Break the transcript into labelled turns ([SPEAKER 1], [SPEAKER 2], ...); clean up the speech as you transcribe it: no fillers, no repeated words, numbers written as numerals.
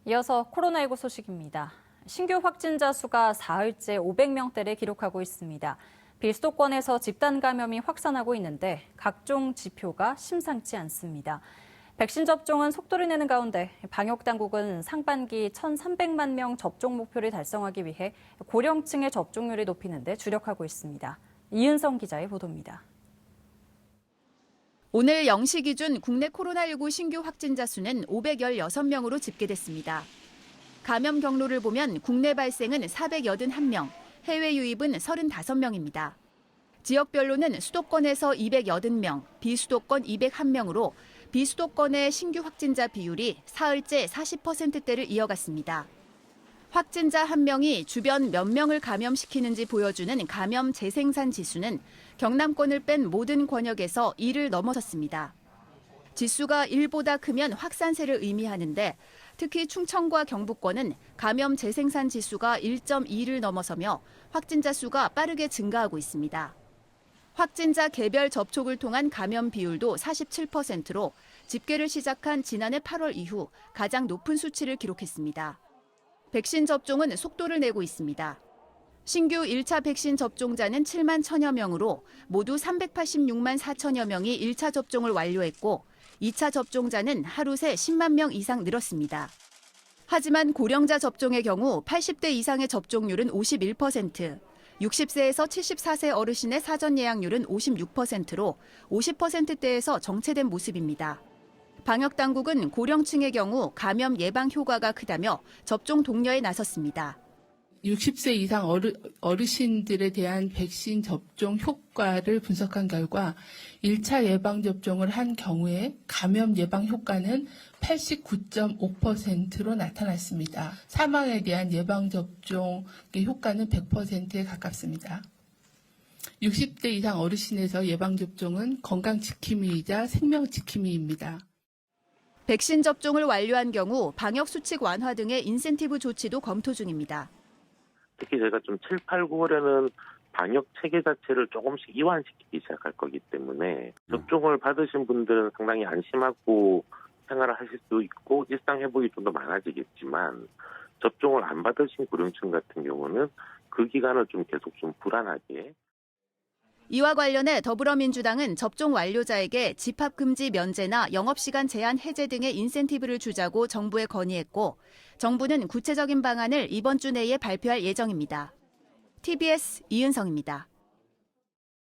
[SPEAKER 1] 이어서 코로나19 소식입니다. 신규 확진자 수가 사흘째 500명대를 기록하고 있습니다. 비수도권에서 집단 감염이 확산하고 있는데 각종 지표가 심상치 않습니다. 백신 접종은 속도를 내는 가운데 방역당국은 상반기 1,300만 명 접종 목표를 달성하기 위해 고령층의 접종률을 높이는 데 주력하고 있습니다. 이은성 기자의 보도입니다.
[SPEAKER 2] 오늘 0시 기준 국내 코로나19 신규 확진자 수는 516명으로 집계됐습니다. 감염 경로를 보면 국내 발생은 481명, 해외 유입은 35명입니다. 지역별로는 수도권에서 280명, 비수도권 201명으로 비수도권의 신규 확진자 비율이 사흘째 40%대를 이어갔습니다. 확진자 한 명이 주변 몇 명을 감염시키는지 보여주는 감염 재생산 지수는 경남권을 뺀 모든 권역에서 1을 넘어섰습니다. 지수가 1보다 크면 확산세를 의미하는데 특히 충청과 경북권은 감염 재생산 지수가 1.2를 넘어서며 확진자 수가 빠르게 증가하고 있습니다. 확진자 개별 접촉을 통한 감염 비율도 47%로 집계를 시작한 지난해 8월 이후 가장 높은 수치를 기록했습니다. 백신 접종은 속도를 내고 있습니다. 신규 1차 백신 접종자는 7만 1천여 명으로 모두 386만 4천여 명이 1차 접종을 완료했고 2차 접종자는 하루 새 10만 명 이상 늘었습니다. 하지만 고령자 접종의 경우 80대 이상의 접종률은 51%, 60세에서 74세 어르신의 사전 예약률은 56%로 50%대에서 정체된 모습입니다. 방역당국은 고령층의 경우 감염 예방 효과가 크다며 접종 독려에 나섰습니다.
[SPEAKER 3] 60세 이상 어르신들에 대한 백신 접종 효과를 분석한 결과 1차 예방접종을 한 경우에 감염 예방 효과는 89.5%로 나타났습니다. 사망에 대한 예방접종의 효과는 100%에 가깝습니다. 60대 이상 어르신에서 예방접종은 건강지킴이이자 생명지킴이입니다.
[SPEAKER 2] 백신 접종을 완료한 경우 방역수칙 완화 등의 인센티브 조치도 검토 중입니다.
[SPEAKER 4] 특히 저희가 좀 7, 8, 9월에는 방역 체계 자체를 조금씩 이완시키기 시작할 거기 때문에 접종을 받으신 분들은 상당히 안심하고 생활을 하실 수 있고 일상 회복이 좀 더 많아지겠지만 접종을 안 받으신 고령층 같은 경우는 그 기간을 좀 계속 좀 불안하게.
[SPEAKER 2] 이와 관련해 더불어민주당은 접종 완료자에게 집합금지 면제나 영업시간 제한 해제 등의 인센티브를 주자고 정부에 건의했고 정부는 구체적인 방안을 이번 주 내에 발표할 예정입니다. TBS 이은성입니다.